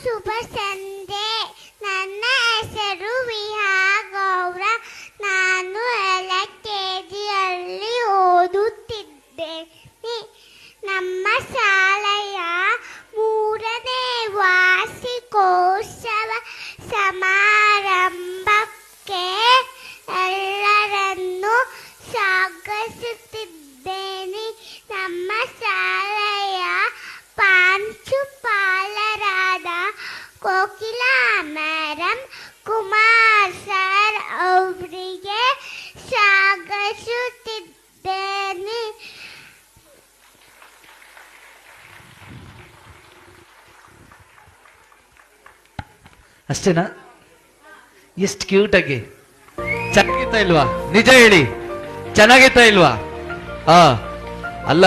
ಶುಭ ಸಂಜೆ. ನನ್ನ ಹೆಸರು ವಿಹಾ ಗೌರ. ನಾನು LKGಯಲ್ಲಿ ಓದುತ್ತಿದ್ದೇನೆ. ನಮ್ಮ ಶಾಲೆಯ 3ನೇ ವಾರ್ಷಿಕೋತ್ಸವ ಸಮಾರಂಭಕ್ಕೆ ಎಲ್ಲರನ್ನೂ ಸ್ವಾಗತಿಸುತ್ತಿದ್ದೇನೆ. ನಮ್ಮ ಶಾಲೆಯ ಪ್ರಾಂಶುಪಾಲರಾದ ಕೋಕಿಲಾ ಮೇಡಮ್, ಕುಮಾರ್ ಸರ್ ಅವರಿಗೆ ಸ್ವಾಗತಿಸುತ್ತಿದ್ದೇನೆ. ಅಷ್ಟೇನಾ? ಎಷ್ಟು ಕ್ಯೂಟ್ ಆಗಿ ಚೆನ್ನಾಗಿತ್ತಾ ಇಲ್ವಾ? ನಿಜ ಹೇಳಿ, ಚೆನ್ನಾಗಿತ್ತಾ ಇಲ್ವಾ? ಅಲ್ಲ